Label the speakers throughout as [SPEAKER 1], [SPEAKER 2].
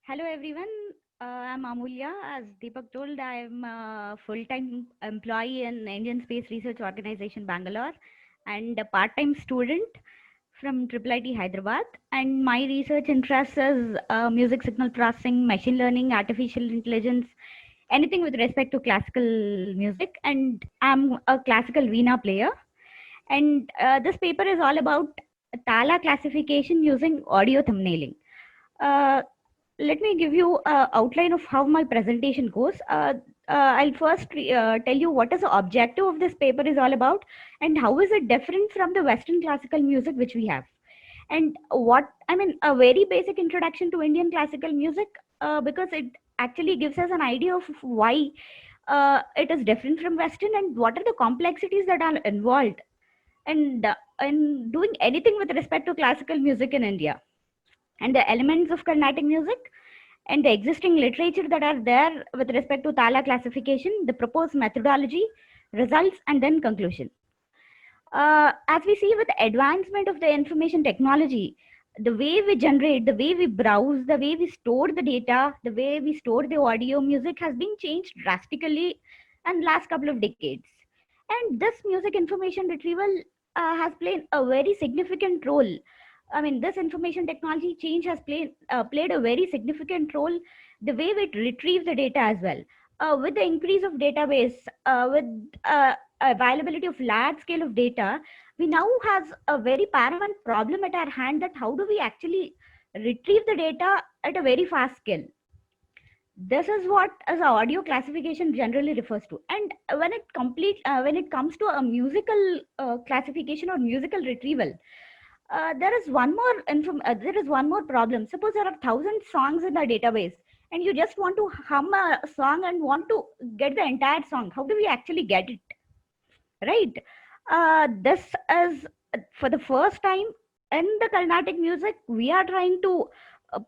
[SPEAKER 1] Hello everyone, I'm Amulya. As Deepak told, I'm a full-time employee in Indian Space Research Organization, Bangalore, and a part-time student from IIIT Hyderabad. And my research interests is music signal processing, machine learning, artificial intelligence, anything with respect to classical music. And I'm a classical Veena player. And this paper is all about Tala classification using audio thumbnailing. Uh, Let me give you a outline of how my presentation goes. I'll first tell you what is the objective of this paper is all about and how is it different from the Western classical music which we have. And what, I mean, a very basic introduction to Indian classical music because it actually gives us an idea of why it is different from Western and what are the complexities that are involved in doing anything with respect to classical music in India and the elements of Carnatic music and the existing literature that are there with respect to Tala classification, the proposed methodology, results, and then conclusion. As we see with the advancement of the information technology, the way we generate, the way we browse, the way we store the data, the way we store the audio music has been changed drastically in last couple of decades. And this music information retrieval has played a very significant role. I mean, this information technology change has played a very significant role the way we retrieve the data as well. With the increase of database, with availability of large scale of data, we now has a very paramount problem at our hand that how do we actually retrieve the data at a very fast scale. This is what as a audio classification generally refers to. And when it comes to a musical classification or musical retrieval, there is one more problem. Suppose there are 1,000 songs in the database and you just want to hum a song and want to get the entire song. How do we actually get it? Right? This is for the first time in the Carnatic music, we are trying to uh,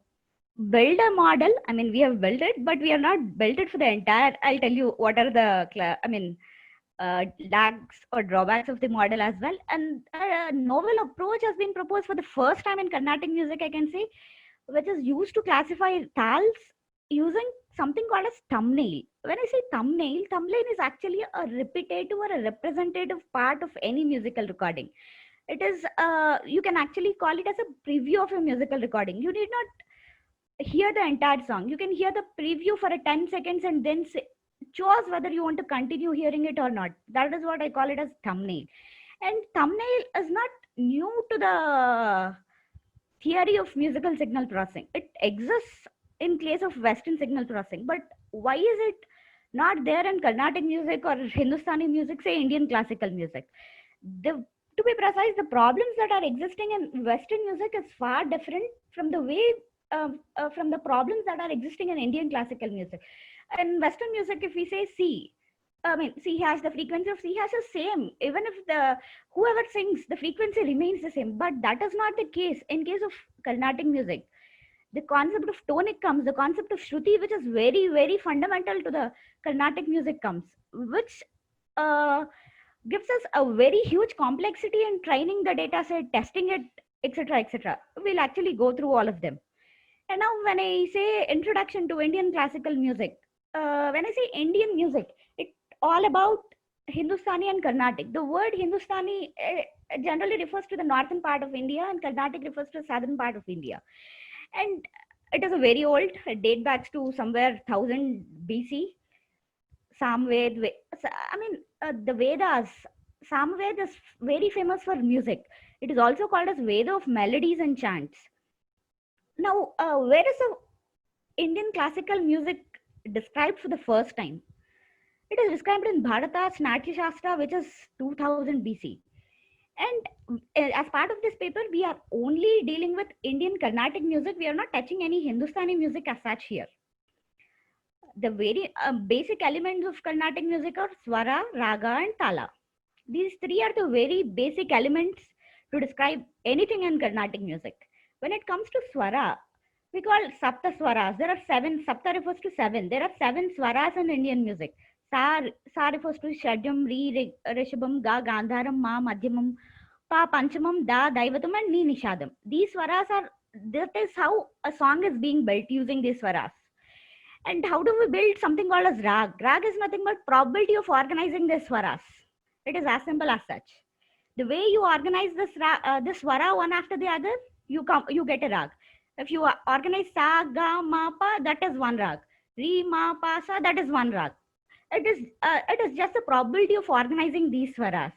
[SPEAKER 1] build a model. I mean, we have built it, but we are not built it for the entire. I'll tell you what are the, lags or drawbacks of the model as well. And a novel approach has been proposed for the first time in Carnatic music, I can say, which is used to classify tals using something called as thumbnail. When I say thumbnail, thumbnail is actually a repetitive or a representative part of any musical recording. It is, you can actually call it as a preview of a musical recording. You need not hear the entire song. You can hear the preview for a 10 seconds and then choose whether you want to continue hearing it or not. That is what I call it as thumbnail. And thumbnail is not new to the theory of musical signal processing. It exists in case of Western signal processing, but why is it not there in Carnatic music or Hindustani music, say Indian classical music? To be precise, the problems that are existing in Western music is far different from the way from the problems that are existing in Indian classical music. In Western music, if we say C, I mean, C has the frequency of C has the same. Even if the whoever sings, the frequency remains the same. But that is not the case in case of Carnatic music. The concept of tonic comes, the concept of Shruti, which is very, very fundamental to the Carnatic music comes, which uh, gives us a very huge complexity in training the data set, testing it, etc., etc. We'll actually go through all of them. And now, when I say introduction to Indian classical music, when I say Indian music, it all about Hindustani and Carnatic. The word Hindustani generally refers to the northern part of India, and Carnatic refers to the southern part of India. And it is a very old, it dates back to somewhere 1000 BC. Samved, I mean, the Vedas. Samved is very famous for music. It is also called as Veda of melodies and chants. Now, where is the Indian classical music described for the first time? It is described in Bharata's Natya Shastra, which is 2000 BC. And as part of this paper, we are only dealing with Indian Carnatic music. We are not touching any Hindustani music as such here. The very basic elements of Carnatic music are Swara, Raga, and Tala. These three are the very basic elements to describe anything in Carnatic music. When it comes to Swara, we call Sapta Swaras. There are seven. Sapta refers to seven. There are seven Swaras in Indian music. Sa refers to Shadjam, Ri, Rishabam, Ga, Gandharam, Ma, Madhyamam, Pa, Panchamam, Da, Daivatam, and Ni, Nishadam. These Swaras are that is how a song is being built using these swaras. And how do we build something called as rag? Rag is nothing but probability of organizing the swaras. It is as simple as such. The way you organize this swara one after the other, you get a rag. If you organize sa, ga, ma, pa, that is one rag. Re, ma, pa, sa, that is one rag. It is just the probability of organizing these swaras,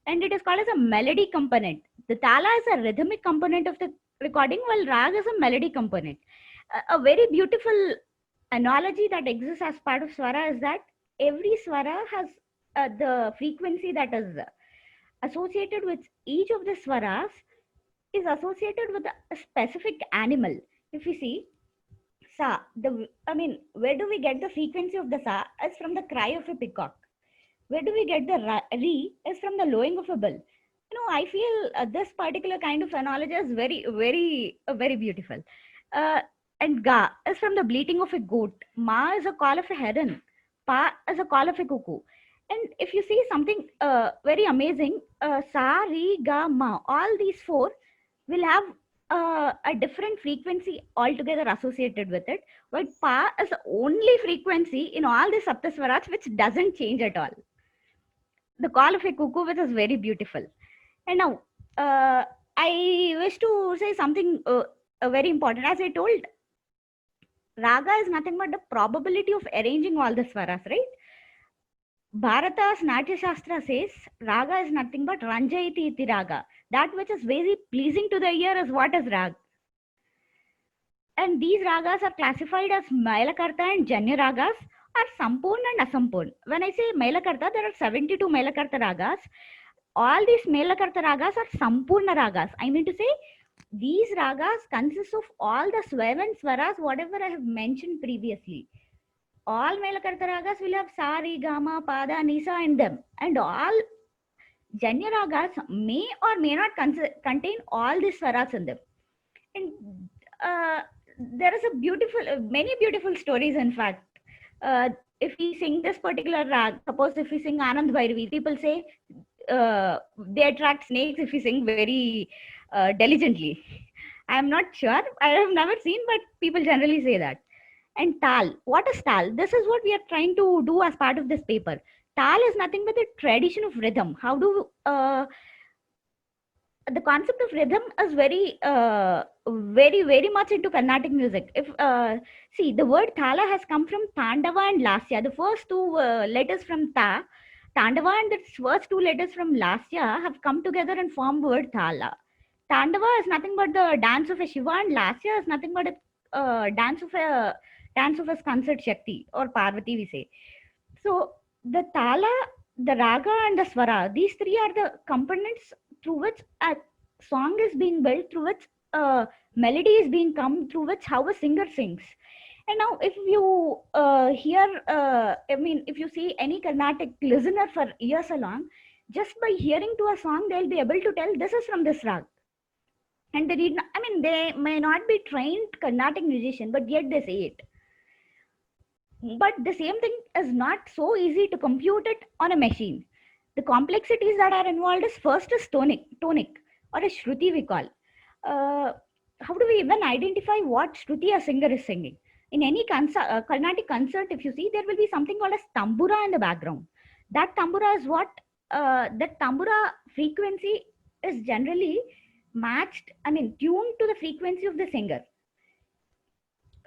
[SPEAKER 1] and it is called as a melody component. The tala is a rhythmic component of the recording, while rag is a melody component. A very beautiful analogy that exists as part of swara is that every swara has the frequency that is associated with each of the swaras is associated with a specific animal. If you see sa, where do we get the frequency of the sa? It's from the cry of a peacock. Where do we get the re? Is from the lowing of a bull. I feel this particular kind of analogy is very beautiful. And ga is from the bleating of a goat. Ma is a call of a heron. Pa is a call of a cuckoo. And if you see something very amazing, sa, re, ga, ma, all these four will have a different frequency altogether associated with it. While pa is the only frequency in all the saptaswarats which doesn't change at all. The call of a cuckoo, which is very beautiful. And now, I wish to say something very important. As I told, raga is nothing but the probability of arranging all the swaras, right? Bharata's Natya Shastra says raga is nothing but ranjayati iti raga. That which is very pleasing to the ear is what is rag. And these ragas are classified as Mailakarta and Janya ragas, are Sampurna and Asampurna. When I say Mailakarta, there are 72 Mailakarta ragas. All these Mailakarta ragas are Sampurna ragas. I mean to say, these ragas consist of all the 7 swaras, whatever I have mentioned previously. All Mailakarta ragas will have sa, re, ga, ma, pa, da, ni, sa in them. And all Janya ragas may or may not contain all these swaras in them. And there is many beautiful stories, in fact. If we sing this particular rag, suppose if we sing Anand Bhairavi, people say they attract snakes if we sing very diligently. I am not sure. I have never seen, but people generally say that. And tal. What is tal? This is what we are trying to do as part of this paper. Tal is nothing but the tradition of rhythm. How do the concept of rhythm is very much into Carnatic music. If see, the word thala has come from Tandava and Lasya. The first two letters from Tandava and the first two letters from Lasya have come together and form word thala. Tandava is nothing but the dance of a Shiva, and Lasya is nothing but a dance of a concert Shakti or Parvati, we say. So the thala, the raga, and the swara, these three are the components through which a song is being built, through which melody is being come, through which how a singer sings. And now if you if you see any Carnatic listener for years along, just by hearing to a song, they'll be able to tell this is from this rag. And they may not be trained Carnatic musician, but yet they say it. But the same thing is not so easy to compute it on a machine. The complexities that are involved is first is tonic or a shruti we call. How do we even identify what shruti a singer is singing? In any Carnatic concert, if you see, there will be something called as tambura in the background. That tambura is what, that tambura frequency is generally matched, tuned to the frequency of the singer.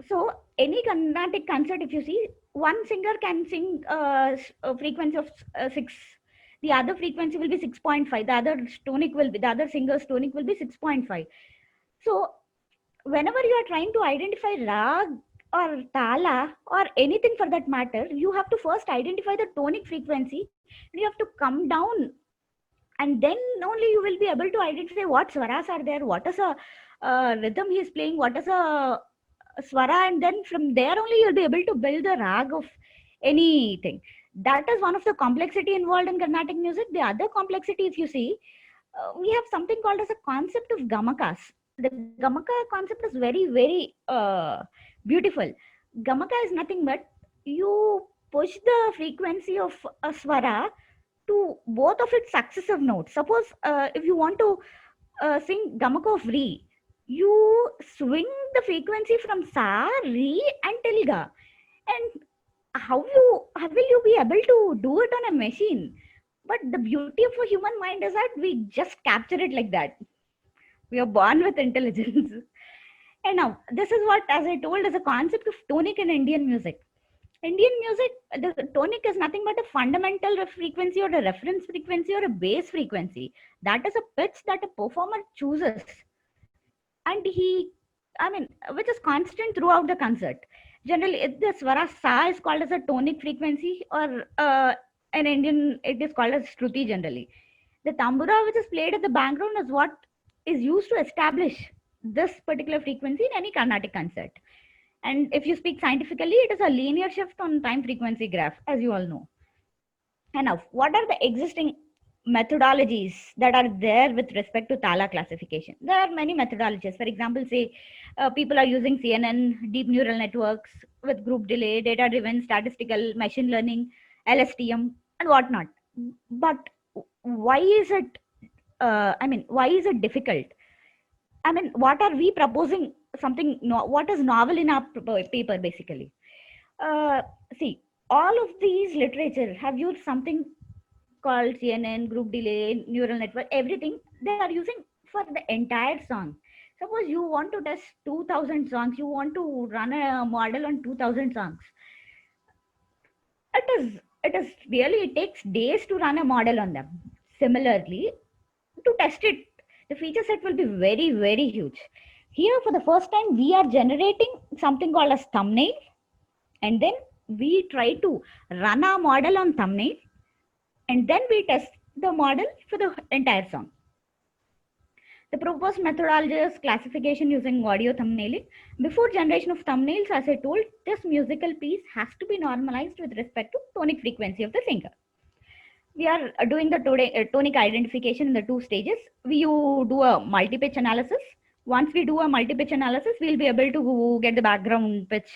[SPEAKER 1] So any Carnatic concert, if you see, one singer can sing a frequency of 6. The other frequency will be 6.5. The other singer's tonic will be 6.5. So whenever you are trying to identify rag or tala or anything for that matter, you have to first identify the tonic frequency. You have to come down, and then only you will be able to identify what swaras are there, what is a rhythm he is playing, what is a swara, and then from there only you'll be able to build the rag of anything. That is one of the complexity involved in Carnatic music. The other complexity, if you see, we have something called as a concept of gamakas. The gamaka concept is very beautiful. Gamaka is nothing but you push the frequency of a swara to both of its successive notes. Suppose if you want to sing gamaka of re, you swing the frequency from sa, re, and till ga. And how will you be able to do it on a machine? But the beauty of a human mind is that we just capture it like that. We are born with intelligence. And now, this is what, as I told, is a concept of tonic in Indian music. Indian music, the tonic is nothing but a fundamental frequency or a reference frequency or a base frequency. That is a pitch that a performer chooses. And which is constant throughout the concert. Generally, the swara sa is called as a tonic frequency, or in Indian, it is called as shruti generally. The tambura, which is played at the background, is what is used to establish this particular frequency in any Carnatic concert. And if you speak scientifically, it is a linear shift on time frequency graph, as you all know. And now, what are the existing methodologies that are there with respect to Tala classification? There are many methodologies. For example, say people are using CNN, deep neural networks with group delay, data-driven statistical machine learning, LSTM, and whatnot. But why is it? Why is it difficult? What are we proposing? Something? What is novel in our paper, basically? See, all of these literature have used something called CNN, group delay, neural network, everything they are using for the entire song. Suppose you want to test 2000 songs, you want to run a model on 2000 songs. It is really, it takes days to run a model on them. Similarly, to test it, the feature set will be very, very huge. Here, for the first time, we are generating something called as thumbnail, and then we try to run our model on thumbnail, and then we test the model for the entire song. The proposed methodology is classification using audio thumbnailing. Before generation of thumbnails, as I told, this musical piece has to be normalized with respect to tonic frequency of the singer. We are doing the tonic identification in the two stages. We do a multi-pitch analysis. Once we do a multi-pitch analysis, we'll be able to get the background pitch,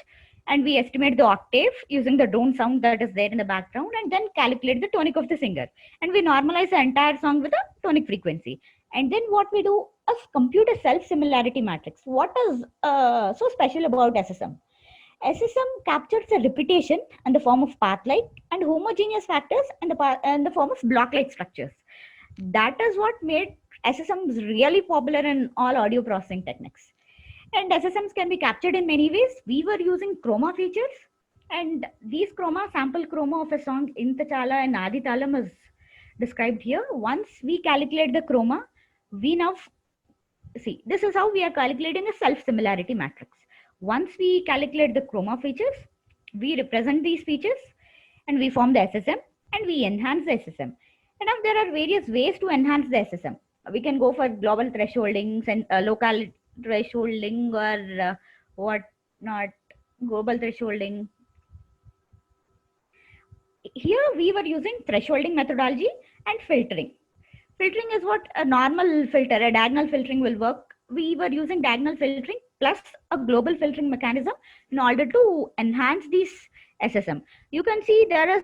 [SPEAKER 1] and we estimate the octave using the drone sound that is there in the background, and then calculate the tonic of the singer. And we normalize the entire song with a tonic frequency. And then what we do is compute a self-similarity matrix. What is so special about SSM? SSM captures a repetition in the form of path-like and homogeneous factors in the form of block-like structures. That is what made SSMs really popular in all audio processing techniques. And SSMs can be captured in many ways. We were using chroma features, and these sample chroma of a song in Tachala and Adi Talam is described here. Once we calculate the chroma, we now see, this is how we are calculating a self-similarity matrix. Once we calculate the chroma features, we represent these features, and we form the SSM, and we enhance the SSM. And now there are various ways to enhance the SSM. We can go for global thresholding and local thresholding, or what not, global thresholding. Here we were using thresholding methodology and filtering. Filtering is what a normal filter, a diagonal filtering will work. We were using diagonal filtering plus a global filtering mechanism in order to enhance these SSM. You can see there is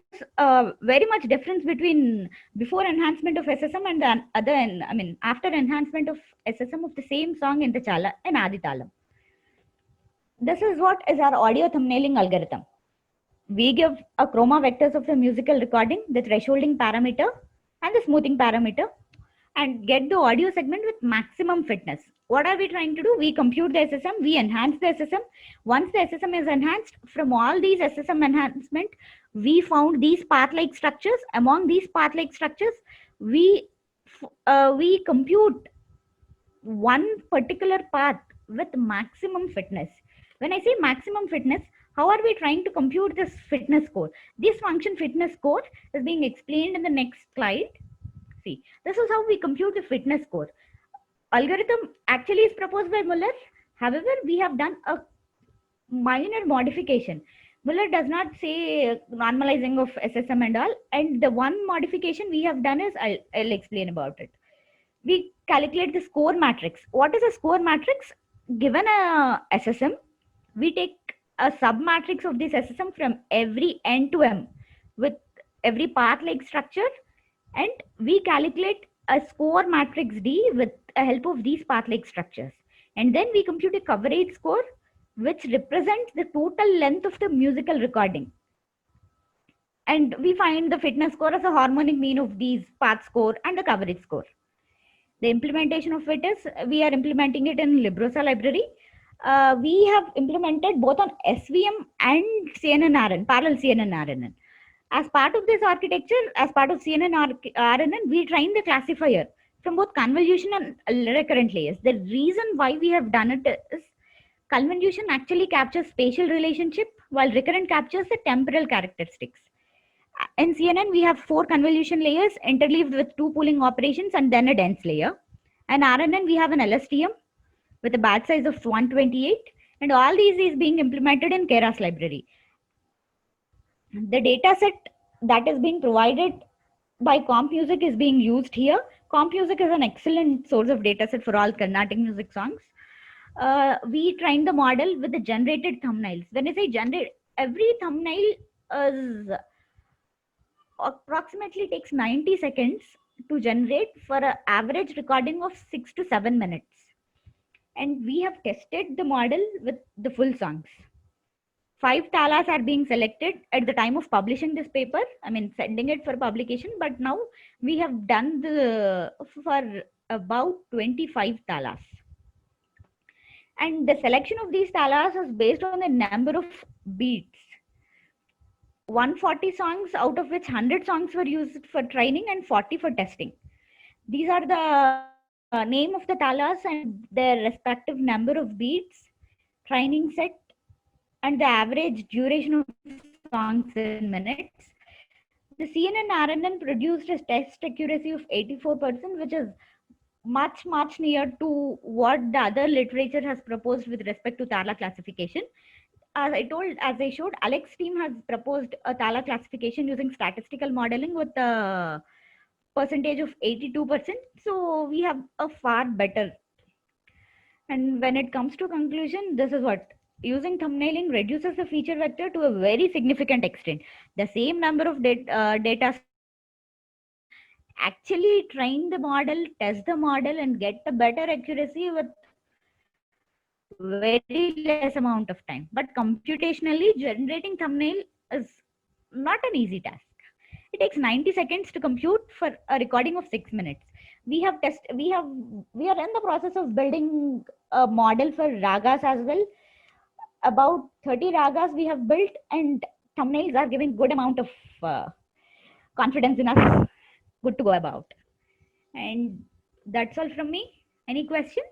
[SPEAKER 1] very much difference between before enhancement of SSM and the other, after enhancement of SSM of the same song in the Chala and Adi Talam. This is what is our audio thumbnailing algorithm. We give a chroma vectors of the musical recording, the thresholding parameter and the smoothing parameter, and get the audio segment with maximum fitness. What are we trying to do? We compute the SSM, we enhance the SSM. Once the SSM is enhanced, from all these SSM enhancement, we found these path-like structures. Among these path-like structures, we compute one particular path with maximum fitness. When I say maximum fitness, how are we trying to compute this fitness score? This function fitness score is being explained in the next slide. See, this is how we compute the fitness score. Algorithm actually is proposed by Muller. However, we have done a minor modification. Muller does not say normalizing of SSM and all. And the one modification we have done is, I'll explain about it. We calculate the score matrix. What is a score matrix? Given a SSM, we take a submatrix of this SSM from every N to M with every path-like structure, and we calculate a score matrix D with the help of these path-like structures. And then we compute a coverage score, which represents the total length of the musical recording. And we find the fitness score as a harmonic mean of these path score and the coverage score. The implementation of it is we are implementing it in Librosa library. We have implemented both on SVM and CNN-RN, parallel CNN-RNN. As part of this architecture, as part of CNN-RNN, we train the classifier from both convolution and recurrent layers. The reason why we have done it is convolution actually captures spatial relationship, while recurrent captures the temporal characteristics. In CNN, we have 4 convolution layers interleaved with 2 pooling operations and then a dense layer. And RNN, we have an LSTM with a batch size of 128, and all these is being implemented in Keras library. The data set that is being provided by CompMusic is being used here. CompMusic is an excellent source of data set for all Carnatic music songs. We trained the model with the generated thumbnails. When I say generate, every thumbnail is approximately takes 90 seconds to generate for an average recording of 6 to 7 minutes. And we have tested the model with the full songs. 5 talas are being selected at the time of publishing this paper. I mean, sending it for publication, but now we have done for about 25 talas. And the selection of these talas is based on the number of beats. 140 songs, out of which 100 songs were used for training and 40 for testing. These are the name of the talas and their respective number of beats, training set, and the average duration of songs in minutes. The CNN-RNN produced a test accuracy of 84%, which is much near to what the other literature has proposed with respect to Tala classification. As I showed, Alex team has proposed a Tala classification using statistical modeling with a percentage of 82%. So we have a far better. And when it comes to conclusion, this is what using thumbnailing reduces the feature vector to a very significant extent. The same number of data actually train the model, test the model, and get a better accuracy with very less amount of time. But computationally, generating thumbnail is not an easy task. It takes 90 seconds to compute for a recording of 6 minutes. We are in the process of building a model for ragas as well. About 30 ragas we have built, and thumbnails are giving good amount of confidence in us. Good to go about. And that's all from me. Any questions?